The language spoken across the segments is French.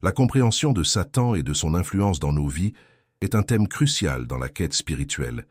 La compréhension de Satan et de son influence dans nos vies est un thème crucial dans la quête spirituelle.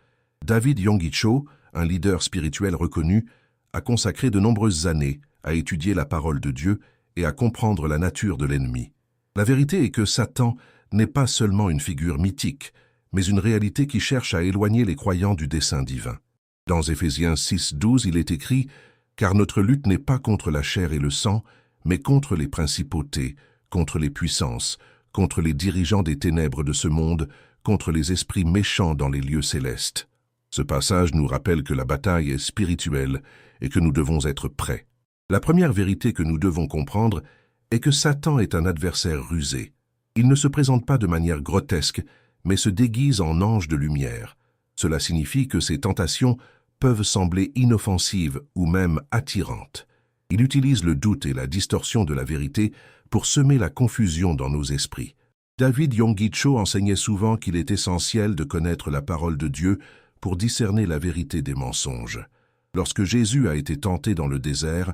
David Yonggi Cho, un leader spirituel reconnu, a consacré de nombreuses années à étudier la parole de Dieu et à comprendre la nature de l'ennemi. La vérité est que Satan n'est pas seulement une figure mythique, mais une réalité qui cherche à éloigner les croyants du dessein divin. Dans Éphésiens 6:12, il est écrit « Car notre lutte n'est pas contre la chair et le sang, mais contre les principautés, contre les puissances, contre les dirigeants des ténèbres de ce monde, contre les esprits méchants dans les lieux célestes. » Ce passage nous rappelle que la bataille est spirituelle et que nous devons être prêts. La première vérité que nous devons comprendre est que Satan est un adversaire rusé. Il ne se présente pas de manière grotesque, mais se déguise en ange de lumière. Cela signifie que ses tentations peuvent sembler inoffensives ou même attirantes. Il utilise le doute et la distorsion de la vérité pour semer la confusion dans nos esprits. David Yonggi Cho enseignait souvent qu'il est essentiel de connaître la parole de Dieu pour discerner la vérité des mensonges. Lorsque Jésus a été tenté dans le désert,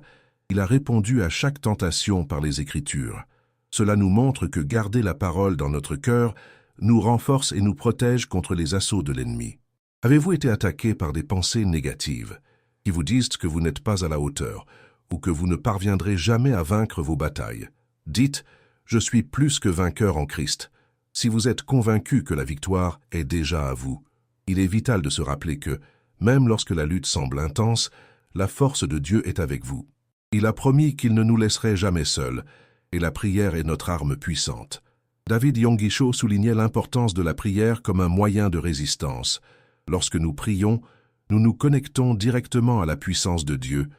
il a répondu à chaque tentation par les Écritures. Cela nous montre que garder la parole dans notre cœur nous renforce et nous protège contre les assauts de l'ennemi. Avez-vous été attaqué par des pensées négatives qui vous disent que vous n'êtes pas à la hauteur ou que vous ne parviendrez jamais à vaincre vos batailles? Dites « Je suis plus que vainqueur en Christ ». Si vous êtes convaincu que la victoire est déjà à vous, il est vital de se rappeler que, même lorsque la lutte semble intense, la force de Dieu est avec vous. Il a promis qu'il ne nous laisserait jamais seuls, et la prière est notre arme puissante. David Yonggi Cho soulignait l'importance de la prière comme un moyen de résistance. Lorsque nous prions, nous nous connectons directement à la puissance de Dieu,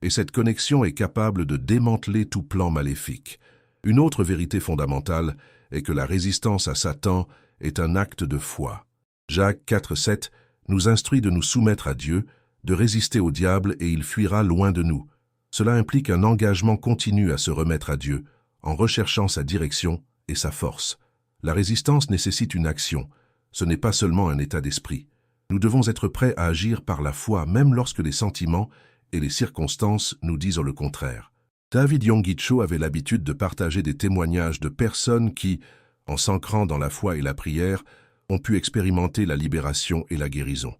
et cette connexion est capable de démanteler tout plan maléfique. Une autre vérité fondamentale est que la résistance à Satan est un acte de foi. Jacques 4:7 nous instruit de nous soumettre à Dieu, de résister au diable et il fuira loin de nous. Cela implique un engagement continu à se remettre à Dieu, en recherchant sa direction et sa force. La résistance nécessite une action, ce n'est pas seulement un état d'esprit. Nous devons être prêts à agir par la foi, même lorsque les sentiments et les circonstances nous disent le contraire. David Yonggi Cho avait l'habitude de partager des témoignages de personnes qui, en s'ancrant dans la foi et la prière, ont pu expérimenter la libération et la guérison.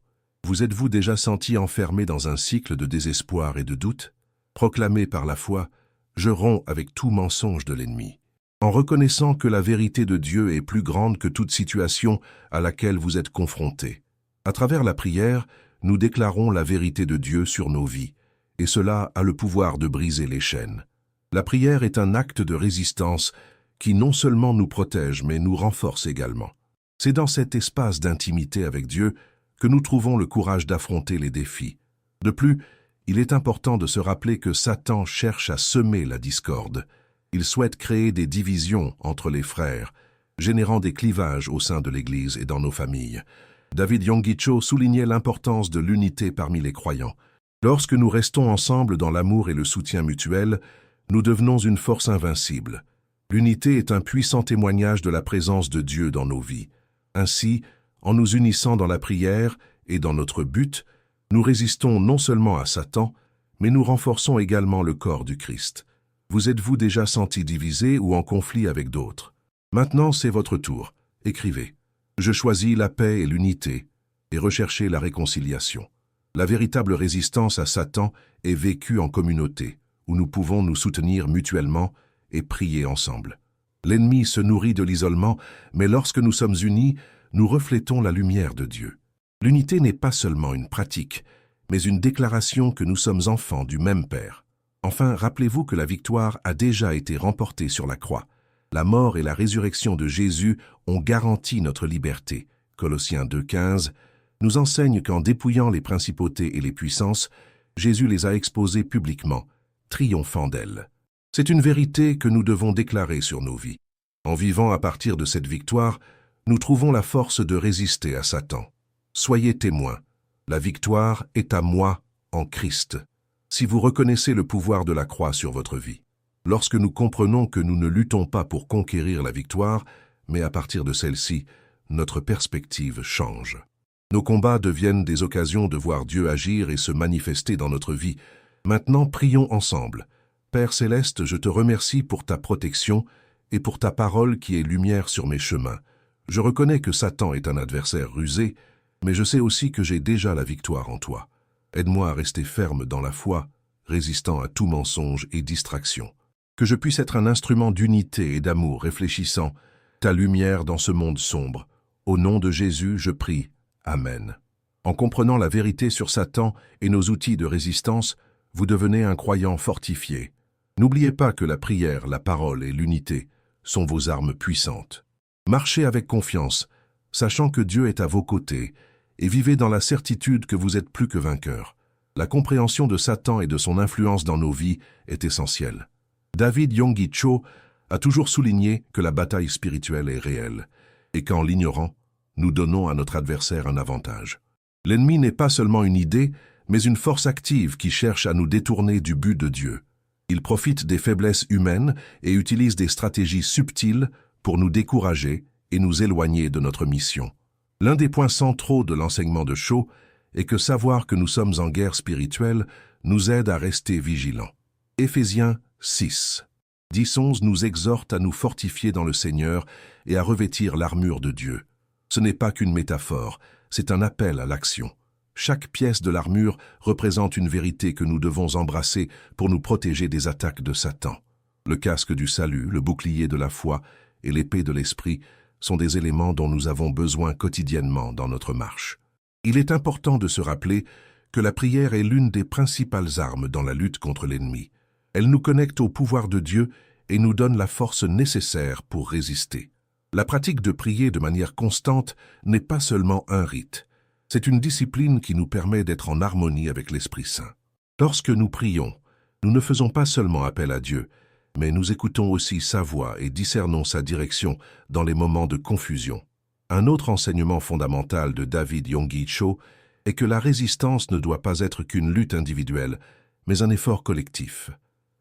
Vous êtes-vous déjà senti enfermé dans un cycle de désespoir et de doute? Proclamez par la foi, je romps avec tout mensonge de l'ennemi. En reconnaissant que la vérité de Dieu est plus grande que toute situation à laquelle vous êtes confronté. À travers la prière, nous déclarons la vérité de Dieu sur nos vies, et cela a le pouvoir de briser les chaînes. La prière est un acte de résistance qui non seulement nous protège, mais nous renforce également. C'est dans cet espace d'intimité avec Dieu que nous trouvons le courage d'affronter les défis. De plus, il est important de se rappeler que Satan cherche à semer la discorde. Il souhaite créer des divisions entre les frères, générant des clivages au sein de l'Église et dans nos familles. David Yonggi Cho soulignait l'importance de l'unité parmi les croyants. Lorsque nous restons ensemble dans l'amour et le soutien mutuel, nous devenons une force invincible. L'unité est un puissant témoignage de la présence de Dieu dans nos vies. Ainsi, en nous unissant dans la prière et dans notre but, nous résistons non seulement à Satan, mais nous renforçons également le corps du Christ. Vous êtes-vous déjà senti divisé ou en conflit avec d'autres? Maintenant, c'est votre tour. Écrivez. Je choisis la paix et l'unité, et recherchez la réconciliation. La véritable résistance à Satan est vécue en communauté, où nous pouvons nous soutenir mutuellement et prier ensemble. L'ennemi se nourrit de l'isolement, mais lorsque nous sommes unis, nous reflétons la lumière de Dieu. L'unité n'est pas seulement une pratique, mais une déclaration que nous sommes enfants du même Père. Enfin, rappelez-vous que la victoire a déjà été remportée sur la croix. La mort et la résurrection de Jésus ont garanti notre liberté. Colossiens 2:15 nous enseigne qu'en dépouillant les principautés et les puissances, Jésus les a exposées publiquement, triomphant d'elles. C'est une vérité que nous devons déclarer sur nos vies. En vivant à partir de cette victoire, nous trouvons la force de résister à Satan. Soyez témoins, la victoire est à moi en Christ. Si vous reconnaissez le pouvoir de la croix sur votre vie, lorsque nous comprenons que nous ne luttons pas pour conquérir la victoire, mais à partir de celle-ci, notre perspective change. Nos combats deviennent des occasions de voir Dieu agir et se manifester dans notre vie. Maintenant, prions ensemble. Père Céleste, je te remercie pour ta protection et pour ta parole qui est lumière sur mes chemins. Je reconnais que Satan est un adversaire rusé, mais je sais aussi que j'ai déjà la victoire en toi. Aide-moi à rester ferme dans la foi, résistant à tout mensonge et distraction. Que je puisse être un instrument d'unité et d'amour réfléchissant ta lumière dans ce monde sombre. Au nom de Jésus, je prie. Amen. En comprenant la vérité sur Satan et nos outils de résistance, vous devenez un croyant fortifié. N'oubliez pas que la prière, la parole et l'unité sont vos armes puissantes. Marchez avec confiance, sachant que Dieu est à vos côtés, et vivez dans la certitude que vous êtes plus que vainqueurs. La compréhension de Satan et de son influence dans nos vies est essentielle. David Yonggi Cho a toujours souligné que la bataille spirituelle est réelle, et qu'en l'ignorant, nous donnons à notre adversaire un avantage. L'ennemi n'est pas seulement une idée, mais une force active qui cherche à nous détourner du but de Dieu. Il profite des faiblesses humaines et utilise des stratégies subtiles pour nous décourager et nous éloigner de notre mission. L'un des points centraux de l'enseignement de Cho est que savoir que nous sommes en guerre spirituelle nous aide à rester vigilants. Éphésiens 6, 10-11 nous exhorte à nous fortifier dans le Seigneur et à revêtir l'armure de Dieu. Ce n'est pas qu'une métaphore, c'est un appel à l'action. Chaque pièce de l'armure représente une vérité que nous devons embrasser pour nous protéger des attaques de Satan. Le casque du salut, le bouclier de la foi et l'épée de l'esprit sont des éléments dont nous avons besoin quotidiennement dans notre marche. Il est important de se rappeler que la prière est l'une des principales armes dans la lutte contre l'ennemi. Elle nous connecte au pouvoir de Dieu et nous donne la force nécessaire pour résister. La pratique de prier de manière constante n'est pas seulement un rite. C'est une discipline qui nous permet d'être en harmonie avec l'Esprit Saint. Lorsque nous prions, nous ne faisons pas seulement appel à Dieu, mais nous écoutons aussi sa voix et discernons sa direction dans les moments de confusion. Un autre enseignement fondamental de David Yonggi Cho est que la résistance ne doit pas être qu'une lutte individuelle, mais un effort collectif.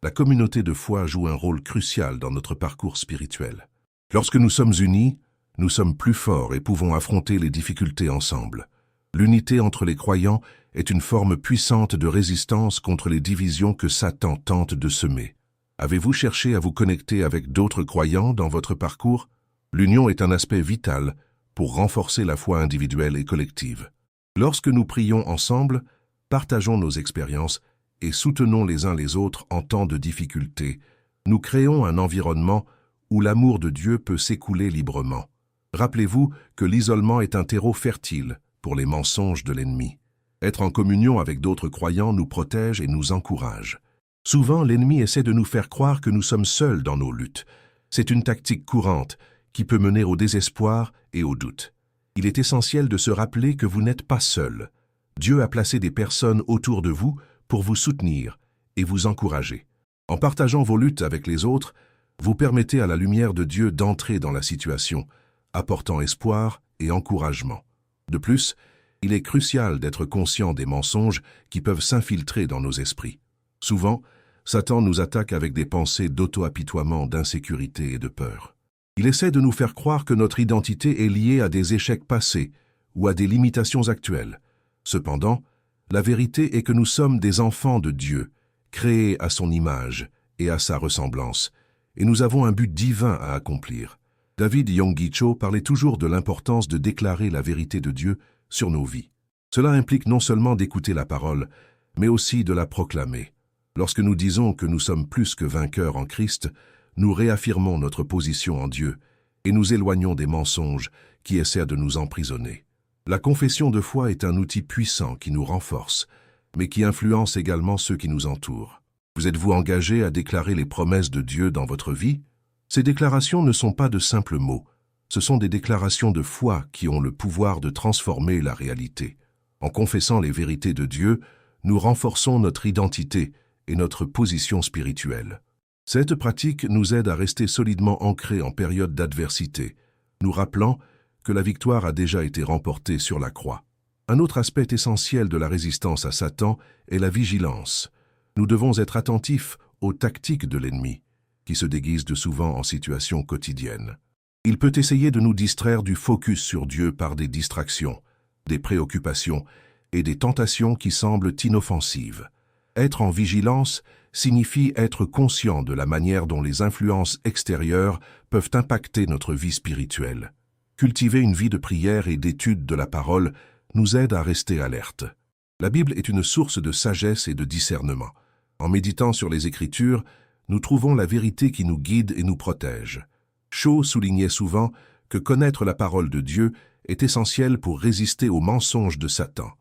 La communauté de foi joue un rôle crucial dans notre parcours spirituel. Lorsque nous sommes unis, nous sommes plus forts et pouvons affronter les difficultés ensemble. L'unité entre les croyants est une forme puissante de résistance contre les divisions que Satan tente de semer. Avez-vous cherché à vous connecter avec d'autres croyants dans votre parcours? L'union est un aspect vital pour renforcer la foi individuelle et collective. Lorsque nous prions ensemble, partageons nos expériences et soutenons les uns les autres en temps de difficulté. Nous créons un environnement où l'amour de Dieu peut s'écouler librement. Rappelez-vous que l'isolement est un terreau fertile pour les mensonges de l'ennemi. Être en communion avec d'autres croyants nous protège et nous encourage. Souvent, l'ennemi essaie de nous faire croire que nous sommes seuls dans nos luttes. C'est une tactique courante qui peut mener au désespoir et au doute. Il est essentiel de se rappeler que vous n'êtes pas seul. Dieu a placé des personnes autour de vous pour vous soutenir et vous encourager. En partageant vos luttes avec les autres, vous permettez à la lumière de Dieu d'entrer dans la situation, apportant espoir et encouragement. De plus, il est crucial d'être conscient des mensonges qui peuvent s'infiltrer dans nos esprits. Souvent, Satan nous attaque avec des pensées d'auto-apitoiement, d'insécurité et de peur. Il essaie de nous faire croire que notre identité est liée à des échecs passés ou à des limitations actuelles. Cependant, la vérité est que nous sommes des enfants de Dieu, créés à son image et à sa ressemblance, et nous avons un but divin à accomplir. David Yonggi Cho parlait toujours de l'importance de déclarer la vérité de Dieu sur nos vies. Cela implique non seulement d'écouter la parole, mais aussi de la proclamer. Lorsque nous disons que nous sommes plus que vainqueurs en Christ, nous réaffirmons notre position en Dieu et nous éloignons des mensonges qui essaient de nous emprisonner. La confession de foi est un outil puissant qui nous renforce, mais qui influence également ceux qui nous entourent. Vous êtes-vous engagé à déclarer les promesses de Dieu dans votre vie? Ces déclarations ne sont pas de simples mots, ce sont des déclarations de foi qui ont le pouvoir de transformer la réalité. En confessant les vérités de Dieu, nous renforçons notre identité et notre position spirituelle. Cette pratique nous aide à rester solidement ancrés en période d'adversité, nous rappelant que la victoire a déjà été remportée sur la croix. Un autre aspect essentiel de la résistance à Satan est la vigilance. Nous devons être attentifs aux tactiques de l'ennemi, qui se déguisent de souvent en situations quotidiennes. Il peut essayer de nous distraire du focus sur Dieu par des distractions, des préoccupations et des tentations qui semblent inoffensives. Être en vigilance signifie être conscient de la manière dont les influences extérieures peuvent impacter notre vie spirituelle. Cultiver une vie de prière et d'étude de la parole nous aide à rester alerte. La Bible est une source de sagesse et de discernement. En méditant sur les Écritures, nous trouvons la vérité qui nous guide et nous protège. Shaw soulignait souvent que connaître la parole de Dieu est essentiel pour résister aux mensonges de Satan.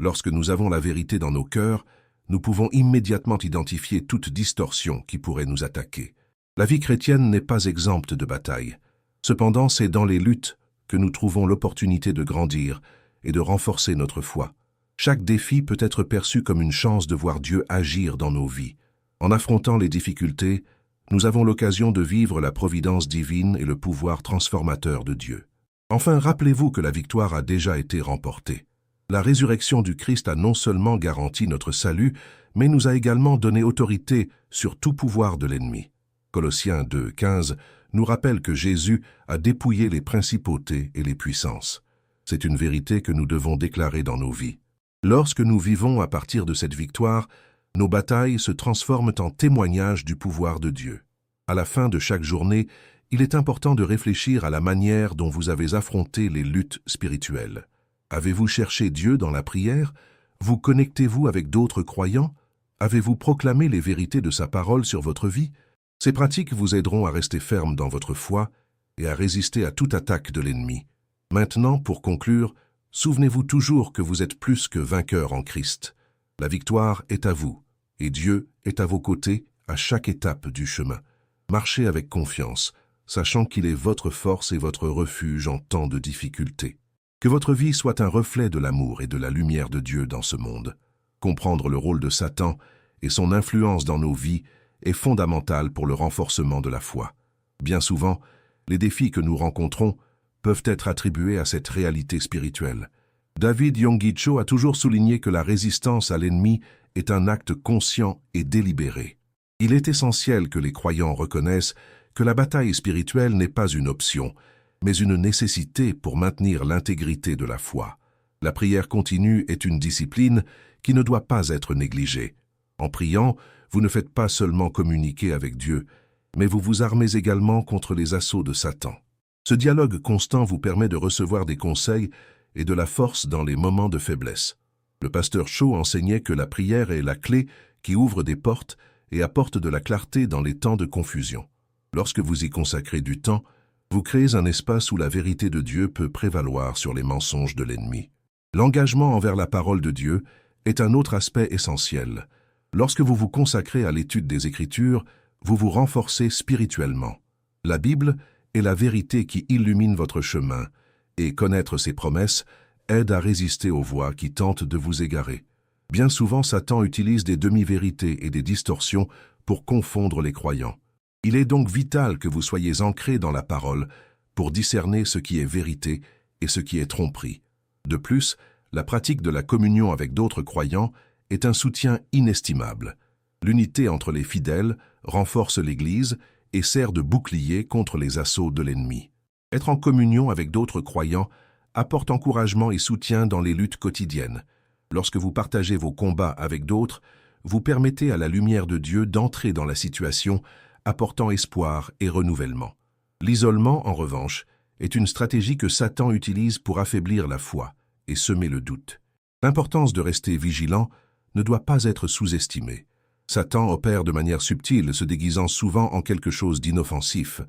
Lorsque nous avons la vérité dans nos cœurs, nous pouvons immédiatement identifier toute distorsion qui pourrait nous attaquer. La vie chrétienne n'est pas exempte de batailles. Cependant, c'est dans les luttes que nous trouvons l'opportunité de grandir et de renforcer notre foi. Chaque défi peut être perçu comme une chance de voir Dieu agir dans nos vies. En affrontant les difficultés, nous avons l'occasion de vivre la providence divine et le pouvoir transformateur de Dieu. Enfin, rappelez-vous que la victoire a déjà été remportée. La résurrection du Christ a non seulement garanti notre salut, mais nous a également donné autorité sur tout pouvoir de l'ennemi. Colossiens 2:15 nous rappelle que Jésus a dépouillé les principautés et les puissances. C'est une vérité que nous devons déclarer dans nos vies. Lorsque nous vivons à partir de cette victoire, nos batailles se transforment en témoignages du pouvoir de Dieu. À la fin de chaque journée, il est important de réfléchir à la manière dont vous avez affronté les luttes spirituelles. Avez-vous cherché Dieu dans la prière? Vous connectez-vous avec d'autres croyants? Avez-vous proclamé les vérités de sa parole sur votre vie? Ces pratiques vous aideront à rester ferme dans votre foi et à résister à toute attaque de l'ennemi. Maintenant, pour conclure, souvenez-vous toujours que vous êtes plus que vainqueur en Christ. La victoire est à vous, et Dieu est à vos côtés à chaque étape du chemin. Marchez avec confiance, sachant qu'il est votre force et votre refuge en temps de difficulté. Que votre vie soit un reflet de l'amour et de la lumière de Dieu dans ce monde. Comprendre le rôle de Satan et son influence dans nos vies est fondamental pour le renforcement de la foi. Bien souvent, les défis que nous rencontrons peuvent être attribués à cette réalité spirituelle. David Yonggi Cho a toujours souligné que la résistance à l'ennemi est un acte conscient et délibéré. Il est essentiel que les croyants reconnaissent que la bataille spirituelle n'est pas une option, mais une nécessité pour maintenir l'intégrité de la foi. La prière continue est une discipline qui ne doit pas être négligée. En priant, vous ne faites pas seulement communiquer avec Dieu, mais vous vous armez également contre les assauts de Satan. Ce dialogue constant vous permet de recevoir des conseils et de la force dans les moments de faiblesse. Le pasteur Shaw enseignait que la prière est la clé qui ouvre des portes et apporte de la clarté dans les temps de confusion. Lorsque vous y consacrez du temps, vous créez un espace où la vérité de Dieu peut prévaloir sur les mensonges de l'ennemi. L'engagement envers la parole de Dieu est un autre aspect essentiel. Lorsque vous vous consacrez à l'étude des Écritures, vous vous renforcez spirituellement. La Bible est la vérité qui illumine votre chemin, et connaître ses promesses aide à résister aux voix qui tentent de vous égarer. Bien souvent, Satan utilise des demi-vérités et des distorsions pour confondre les croyants. Il est donc vital que vous soyez ancrés dans la parole pour discerner ce qui est vérité et ce qui est tromperie. De plus, la pratique de la communion avec d'autres croyants est un soutien inestimable. L'unité entre les fidèles renforce l'Église et sert de bouclier contre les assauts de l'ennemi. Être en communion avec d'autres croyants apporte encouragement et soutien dans les luttes quotidiennes. Lorsque vous partagez vos combats avec d'autres, vous permettez à la lumière de Dieu d'entrer dans la situation, apportant espoir et renouvellement. L'isolement, en revanche, est une stratégie que Satan utilise pour affaiblir la foi et semer le doute. L'importance de rester vigilant ne doit pas être sous-estimée. Satan opère de manière subtile, se déguisant souvent en quelque chose d'inoffensif.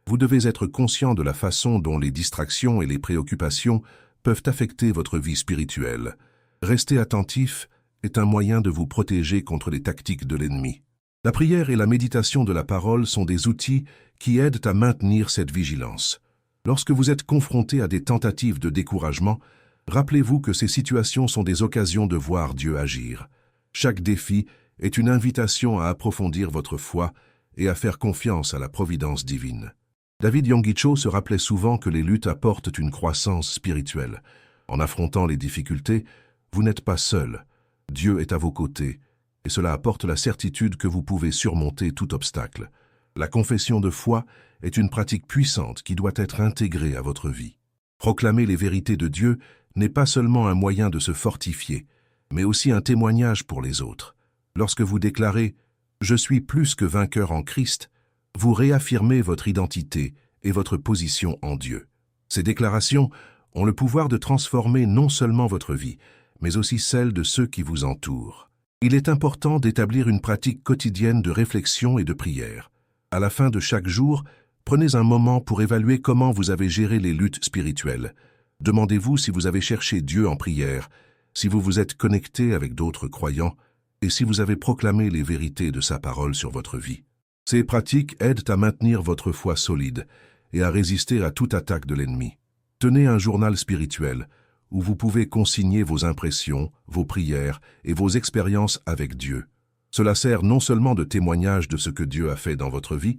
Vous devez être conscient de la façon dont les distractions et les préoccupations peuvent affecter votre vie spirituelle. Rester attentif est un moyen de vous protéger contre les tactiques de l'ennemi. La prière et la méditation de la parole sont des outils qui aident à maintenir cette vigilance. Lorsque vous êtes confronté à des tentatives de découragement, rappelez-vous que ces situations sont des occasions de voir Dieu agir. Chaque défi est une invitation à approfondir votre foi et à faire confiance à la providence divine. David Yonggi Cho se rappelait souvent que les luttes apportent une croissance spirituelle. En affrontant les difficultés, vous n'êtes pas seul. Dieu est à vos côtés, et cela apporte la certitude que vous pouvez surmonter tout obstacle. La confession de foi est une pratique puissante qui doit être intégrée à votre vie. Proclamer les vérités de Dieu n'est pas seulement un moyen de se fortifier, mais aussi un témoignage pour les autres. Lorsque vous déclarez « Je suis plus que vainqueur en Christ », vous réaffirmez votre identité et votre position en Dieu. Ces déclarations ont le pouvoir de transformer non seulement votre vie, mais aussi celle de ceux qui vous entourent. Il est important d'établir une pratique quotidienne de réflexion et de prière. À la fin de chaque jour, prenez un moment pour évaluer comment vous avez géré les luttes spirituelles. Demandez-vous si vous avez cherché Dieu en prière, si vous vous êtes connecté avec d'autres croyants et si vous avez proclamé les vérités de sa parole sur votre vie. Ces pratiques aident à maintenir votre foi solide et à résister à toute attaque de l'ennemi. Tenez un journal spirituel où vous pouvez consigner vos impressions, vos prières et vos expériences avec Dieu. Cela sert non seulement de témoignage de ce que Dieu a fait dans votre vie,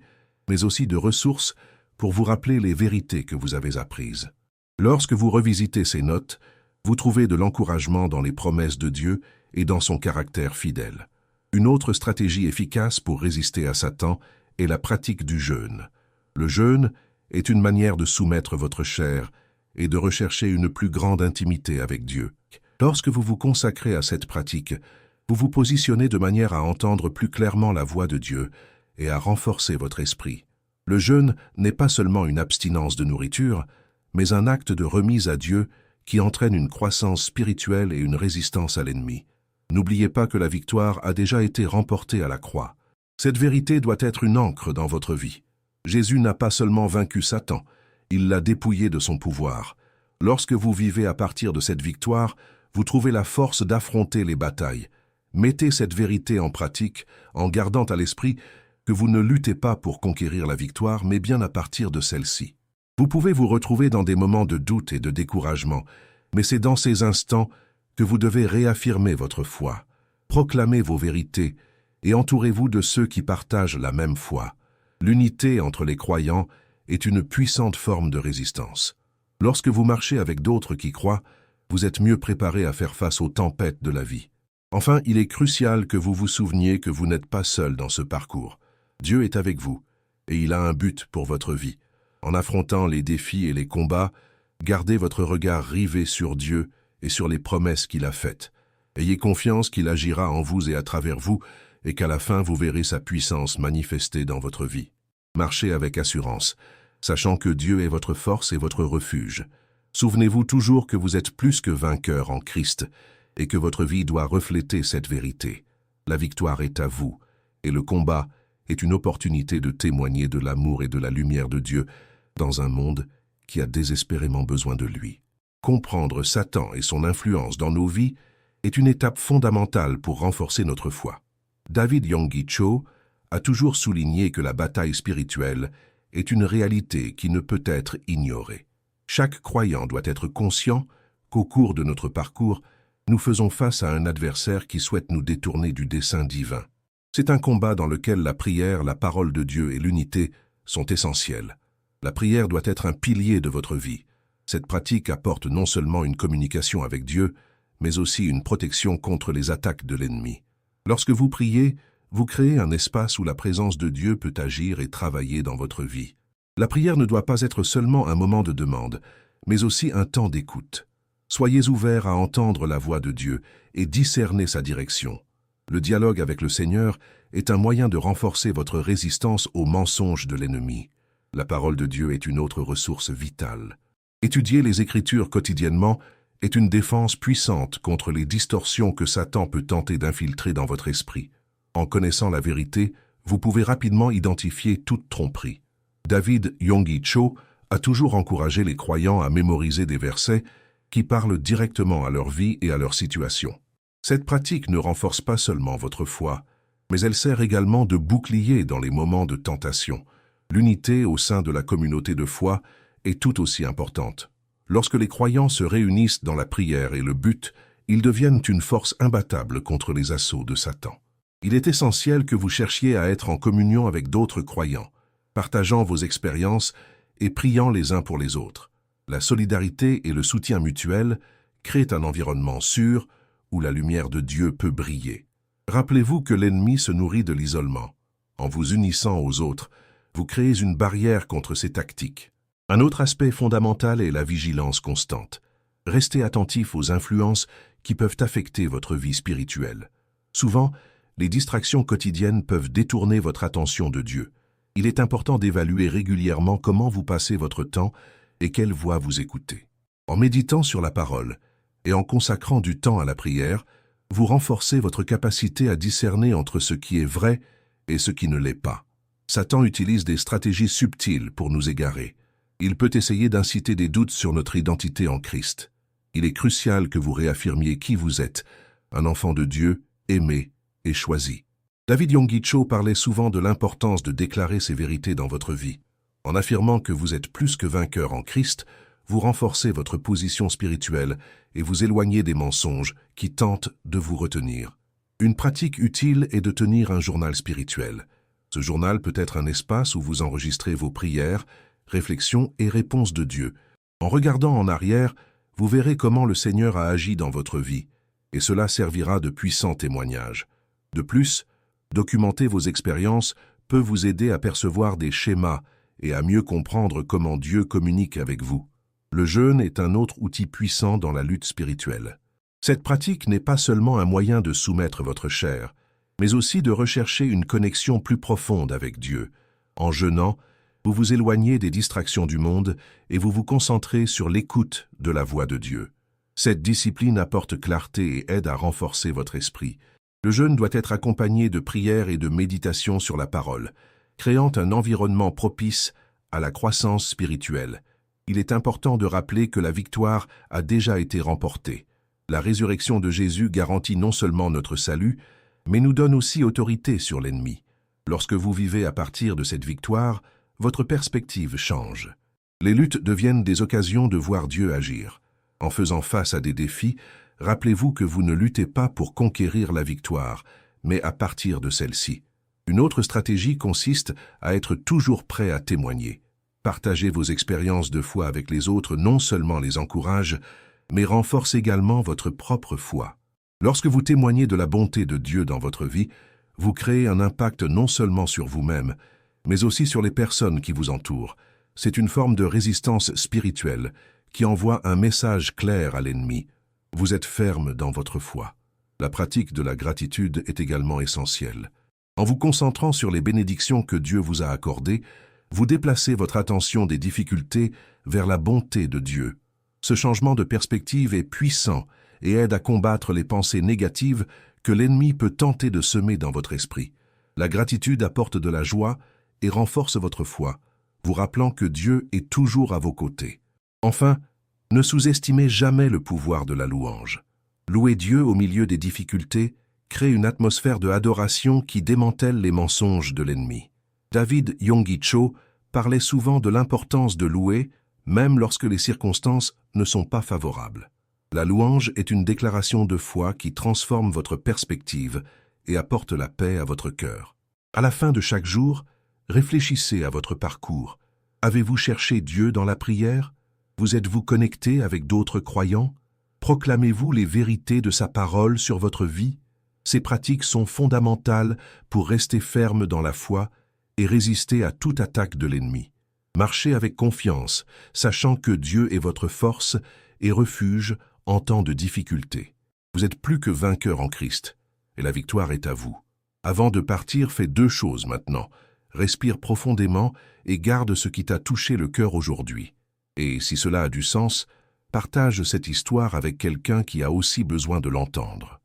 mais aussi de ressources pour vous rappeler les vérités que vous avez apprises. Lorsque vous revisitez ces notes, vous trouvez de l'encouragement dans les promesses de Dieu et dans son caractère fidèle. Une autre stratégie efficace pour résister à Satan est la pratique du jeûne. Le jeûne est une manière de soumettre votre chair et de rechercher une plus grande intimité avec Dieu. Lorsque vous vous consacrez à cette pratique, vous vous positionnez de manière à entendre plus clairement la voix de Dieu et à renforcer votre esprit. Le jeûne n'est pas seulement une abstinence de nourriture, mais un acte de remise à Dieu qui entraîne une croissance spirituelle et une résistance à l'ennemi. N'oubliez pas que la victoire a déjà été remportée à la croix. Cette vérité doit être une ancre dans votre vie. Jésus n'a pas seulement vaincu Satan, il l'a dépouillé de son pouvoir. Lorsque vous vivez à partir de cette victoire, vous trouvez la force d'affronter les batailles. Mettez cette vérité en pratique en gardant à l'esprit que vous ne luttez pas pour conquérir la victoire, mais bien à partir de celle-ci. Vous pouvez vous retrouver dans des moments de doute et de découragement, mais c'est dans ces instants que vous devez réaffirmer votre foi, proclamer vos vérités et entourez-vous de ceux qui partagent la même foi. L'unité entre les croyants est une puissante forme de résistance. Lorsque vous marchez avec d'autres qui croient, vous êtes mieux préparé à faire face aux tempêtes de la vie. Enfin, il est crucial que vous vous souveniez que vous n'êtes pas seul dans ce parcours. Dieu est avec vous et il a un but pour votre vie. En affrontant les défis et les combats, gardez votre regard rivé sur Dieu et sur les promesses qu'il a faites. Ayez confiance qu'il agira en vous et à travers vous, et qu'à la fin vous verrez sa puissance manifestée dans votre vie. Marchez avec assurance, sachant que Dieu est votre force et votre refuge. Souvenez-vous toujours que vous êtes plus que vainqueur en Christ, et que votre vie doit refléter cette vérité. La victoire est à vous, et le combat est une opportunité de témoigner de l'amour et de la lumière de Dieu dans un monde qui a désespérément besoin de lui. Comprendre Satan et son influence dans nos vies est une étape fondamentale pour renforcer notre foi. David Yonggi Cho a toujours souligné que la bataille spirituelle est une réalité qui ne peut être ignorée. Chaque croyant doit être conscient qu'au cours de notre parcours, nous faisons face à un adversaire qui souhaite nous détourner du dessein divin. C'est un combat dans lequel la prière, la parole de Dieu et l'unité sont essentielles. La prière doit être un pilier de votre vie. Cette pratique apporte non seulement une communication avec Dieu, mais aussi une protection contre les attaques de l'ennemi. Lorsque vous priez, vous créez un espace où la présence de Dieu peut agir et travailler dans votre vie. La prière ne doit pas être seulement un moment de demande, mais aussi un temps d'écoute. Soyez ouverts à entendre la voix de Dieu et discerner sa direction. Le dialogue avec le Seigneur est un moyen de renforcer votre résistance aux mensonges de l'ennemi. La parole de Dieu est une autre ressource vitale. Étudier les Écritures quotidiennement est une défense puissante contre les distorsions que Satan peut tenter d'infiltrer dans votre esprit. En connaissant la vérité, vous pouvez rapidement identifier toute tromperie. David Yonggi Cho a toujours encouragé les croyants à mémoriser des versets qui parlent directement à leur vie et à leur situation. Cette pratique ne renforce pas seulement votre foi, mais elle sert également de bouclier dans les moments de tentation. L'unité au sein de la communauté de foi est tout aussi importante. Lorsque les croyants se réunissent dans la prière et le but, ils deviennent une force imbattable contre les assauts de Satan. Il est essentiel que vous cherchiez à être en communion avec d'autres croyants, partageant vos expériences et priant les uns pour les autres. La solidarité et le soutien mutuel créent un environnement sûr où la lumière de Dieu peut briller. Rappelez-vous que l'ennemi se nourrit de l'isolement. En vous unissant aux autres, vous créez une barrière contre ces tactiques. Un autre aspect fondamental est la vigilance constante. Restez attentif aux influences qui peuvent affecter votre vie spirituelle. Souvent, les distractions quotidiennes peuvent détourner votre attention de Dieu. Il est important d'évaluer régulièrement comment vous passez votre temps et quelle voix vous écoutez. En méditant sur la parole et en consacrant du temps à la prière, vous renforcez votre capacité à discerner entre ce qui est vrai et ce qui ne l'est pas. Satan utilise des stratégies subtiles pour nous égarer. Il peut essayer d'inciter des doutes sur notre identité en Christ. Il est crucial que vous réaffirmiez qui vous êtes, un enfant de Dieu, aimé et choisi. David Yonggi Cho parlait souvent de l'importance de déclarer ces vérités dans votre vie. En affirmant que vous êtes plus que vainqueur en Christ, vous renforcez votre position spirituelle et vous éloignez des mensonges qui tentent de vous retenir. Une pratique utile est de tenir un journal spirituel. Ce journal peut être un espace où vous enregistrez vos prières, réflexions et réponses de Dieu. En regardant en arrière, vous verrez comment le Seigneur a agi dans votre vie, et cela servira de puissant témoignage. De plus, documenter vos expériences peut vous aider à percevoir des schémas et à mieux comprendre comment Dieu communique avec vous. Le jeûne est un autre outil puissant dans la lutte spirituelle. Cette pratique n'est pas seulement un moyen de soumettre votre chair, mais aussi de rechercher une connexion plus profonde avec Dieu. En jeûnant, vous vous éloignez des distractions du monde et vous vous concentrez sur l'écoute de la voix de Dieu. Cette discipline apporte clarté et aide à renforcer votre esprit. Le jeûne doit être accompagné de prières et de méditation sur la parole, créant un environnement propice à la croissance spirituelle. Il est important de rappeler que la victoire a déjà été remportée. La résurrection de Jésus garantit non seulement notre salut, mais nous donne aussi autorité sur l'ennemi. Lorsque vous vivez à partir de cette victoire, votre perspective change. Les luttes deviennent des occasions de voir Dieu agir. En faisant face à des défis, rappelez-vous que vous ne luttez pas pour conquérir la victoire, mais à partir de celle-ci. Une autre stratégie consiste à être toujours prêt à témoigner. Partager vos expériences de foi avec les autres non seulement les encourage, mais renforce également votre propre foi. Lorsque vous témoignez de la bonté de Dieu dans votre vie, vous créez un impact non seulement sur vous-même, mais aussi sur les personnes qui vous entourent. C'est une forme de résistance spirituelle qui envoie un message clair à l'ennemi. Vous êtes ferme dans votre foi. La pratique de la gratitude est également essentielle. En vous concentrant sur les bénédictions que Dieu vous a accordées, vous déplacez votre attention des difficultés vers la bonté de Dieu. Ce changement de perspective est puissant et aide à combattre les pensées négatives que l'ennemi peut tenter de semer dans votre esprit. La gratitude apporte de la joie et renforce votre foi, vous rappelant que Dieu est toujours à vos côtés. Enfin, ne sous-estimez jamais le pouvoir de la louange. Louer Dieu au milieu des difficultés crée une atmosphère de adoration qui démantèle les mensonges de l'ennemi. David Yonggi Cho parlait souvent de l'importance de louer, même lorsque les circonstances ne sont pas favorables. La louange est une déclaration de foi qui transforme votre perspective et apporte la paix à votre cœur. À la fin de chaque jour, réfléchissez à votre parcours. Avez-vous cherché Dieu dans la prière? Vous êtes-vous connecté avec d'autres croyants? Proclamez-vous les vérités de sa parole sur votre vie? Ces pratiques sont fondamentales pour rester ferme dans la foi et résister à toute attaque de l'ennemi. Marchez avec confiance, sachant que Dieu est votre force et refuge en temps de difficulté. Vous êtes plus que vainqueur en Christ, et la victoire est à vous. Avant de partir, fais 2 choses maintenant. Respire profondément et garde ce qui t'a touché le cœur aujourd'hui. Et si cela a du sens, partage cette histoire avec quelqu'un qui a aussi besoin de l'entendre.